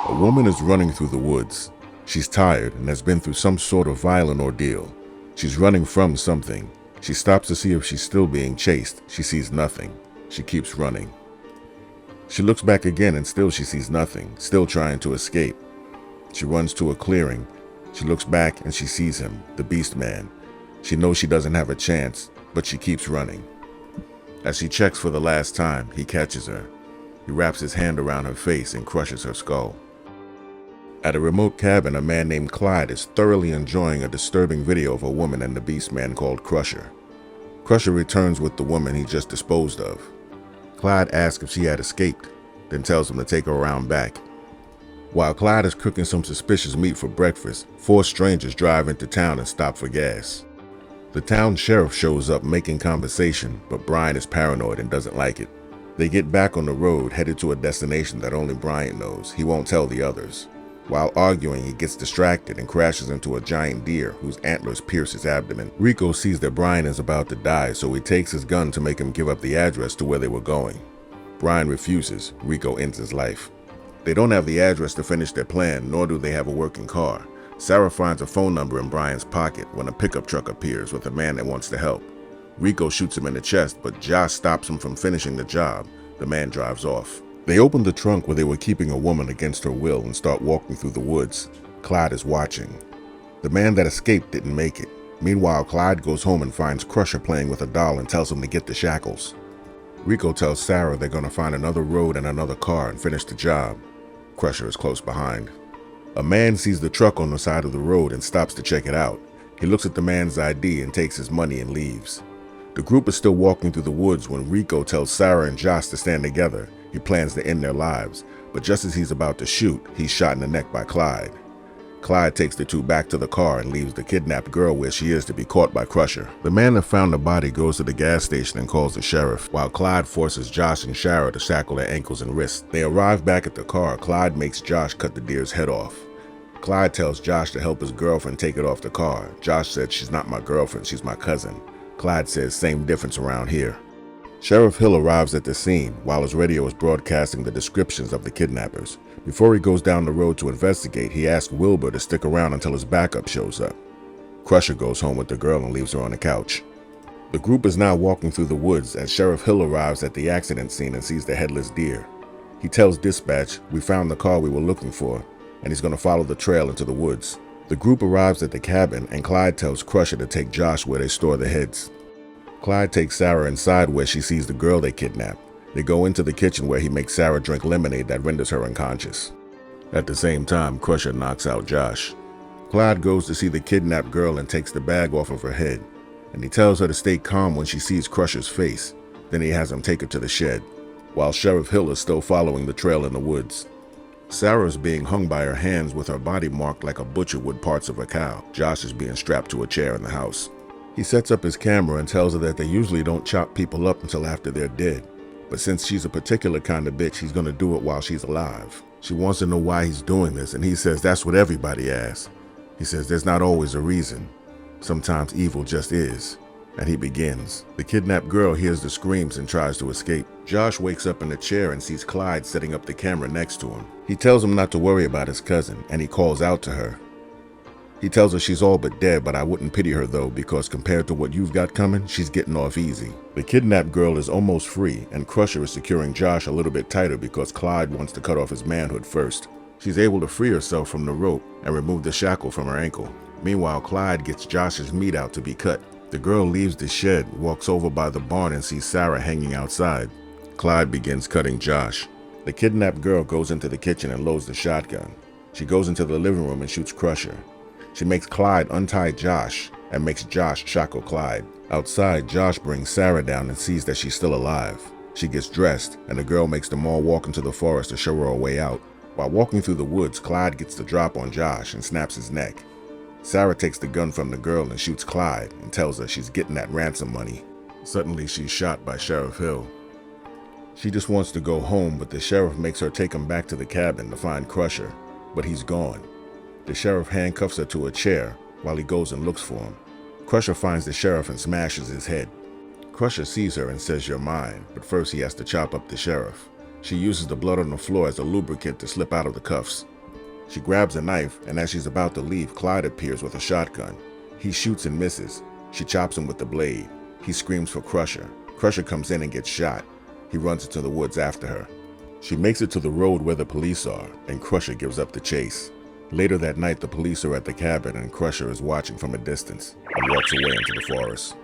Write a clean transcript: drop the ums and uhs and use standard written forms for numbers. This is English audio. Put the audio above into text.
A woman is running through the woods. She's tired and has been through some sort of violent ordeal. She's running from something. She stops to see if she's still being chased. She sees nothing. She keeps running. She looks back again and still she sees nothing, still trying to escape. She runs to a clearing. She looks back and she sees him, the beast man. She knows she doesn't have a chance, but she keeps running. As she checks for the last time, he catches her. He wraps his hand around her face and crushes her skull. At a remote cabin, a man named Clyde is thoroughly enjoying a disturbing video of a woman and the beast man called Crusher. Crusher returns with the woman he just disposed of. Clyde asks if she had escaped, then tells him to take her around back. While Clyde is cooking some suspicious meat for breakfast, 4 strangers drive into town and stop for gas. The town sheriff shows up making conversation, but Brian is paranoid and doesn't like it. They get back on the road, headed to a destination that only Brian knows. He won't tell the others. While arguing, he gets distracted and crashes into a giant deer whose antlers pierce his abdomen. Rico sees that Brian is about to die, so he takes his gun to make him give up the address to where they were going. Brian refuses. Rico ends his life. They don't have the address to finish their plan, nor do they have a working car. Sarah finds a phone number in Brian's pocket when a pickup truck appears with a man that wants to help. Rico shoots him in the chest, but Josh stops him from finishing the job. The man drives off. They open the trunk where they were keeping a woman against her will and start walking through the woods. Clyde is watching. The man that escaped didn't make it. Meanwhile, Clyde goes home and finds Crusher playing with a doll and tells him to get the shackles. Rico tells Sarah they're going to find another road and another car and finish the job. Crusher is close behind. A man sees the truck on the side of the road and stops to check it out. He looks at the man's ID and takes his money and leaves. The group is still walking through the woods when Rico tells Sarah and Josh to stand together. He plans to end their lives, but just as he's about to shoot, he's shot in the neck by Clyde. Clyde takes the 2 back to the car and leaves the kidnapped girl where she is to be caught by Crusher. The man that found the body goes to the gas station and calls the sheriff, while Clyde forces Josh and Sarah to shackle their ankles and wrists. They arrive back at the car. Clyde makes Josh cut the deer's head off. Clyde tells Josh to help his girlfriend take it off the car. Josh said, "She's not my girlfriend, she's my cousin." Clyde says, "Same difference around here." Sheriff Hill arrives at the scene while his radio is broadcasting the descriptions of the kidnappers. Before he goes down the road to investigate, he asks Wilbur to stick around until his backup shows up. Crusher goes home with the girl and leaves her on the couch. The group is now walking through the woods as Sheriff Hill arrives at the accident scene and sees the headless deer. He tells dispatch, "We found the car we were looking for," and he's going to follow the trail into the woods. The group arrives at the cabin and Clyde tells Crusher to take Josh where they store the heads. Clyde takes Sarah inside where she sees the girl they kidnapped. They go into the kitchen where he makes Sarah drink lemonade that renders her unconscious. At the same time, Crusher knocks out Josh. Clyde goes to see the kidnapped girl and takes the bag off of her head, and he tells her to stay calm when she sees Crusher's face. Then he has him take her to the shed, while Sheriff Hill is still following the trail in the woods. Sarah is being hung by her hands with her body marked like a butcher would parts of a cow. Josh is being strapped to a chair in the house. He sets up his camera and tells her that they usually don't chop people up until after they're dead. But since she's a particular kind of bitch, he's going to do it while she's alive. She wants to know why he's doing this, and he says that's what everybody asks. He says there's not always a reason. Sometimes evil just is. And he begins. The kidnapped girl hears the screams and tries to escape. Josh wakes up in the chair and sees Clyde setting up the camera next to him. He tells him not to worry about his cousin, and he calls out to her. He tells her she's all but dead, but I wouldn't pity her though, because compared to what you've got coming, she's getting off easy. The kidnapped girl is almost free, and Crusher is securing Josh a little bit tighter because Clyde wants to cut off his manhood first. She's able to free herself from the rope and remove the shackle from her ankle. Meanwhile, Clyde gets Josh's meat out to be cut. The girl leaves the shed, walks over by the barn and sees Sarah hanging outside. Clyde begins cutting Josh. The kidnapped girl goes into the kitchen and loads the shotgun. She goes into the living room and shoots Crusher. She makes Clyde untie Josh and makes Josh shackle Clyde. Outside, Josh brings Sarah down and sees that she's still alive. She gets dressed, and the girl makes them all walk into the forest to show her a way out. While walking through the woods, Clyde gets the drop on Josh and snaps his neck. Sarah takes the gun from the girl and shoots Clyde and tells her she's getting that ransom money. Suddenly, she's shot by Sheriff Hill. She just wants to go home, but the sheriff makes her take him back to the cabin to find Crusher, but he's gone. The sheriff handcuffs her to a chair while he goes and looks for him. Crusher finds the sheriff and smashes his head. Crusher sees her and says, "You're mine," but first he has to chop up the sheriff. She uses the blood on the floor as a lubricant to slip out of the cuffs. She grabs a knife, and as she's about to leave, Clyde appears with a shotgun. He shoots and misses. She chops him with the blade. He screams for Crusher. Crusher comes in and gets shot. He runs into the woods after her. She makes it to the road where the police are, and Crusher gives up the chase. Later that night, the police are at the cabin, and Crusher is watching from a distance and walks away into the forest.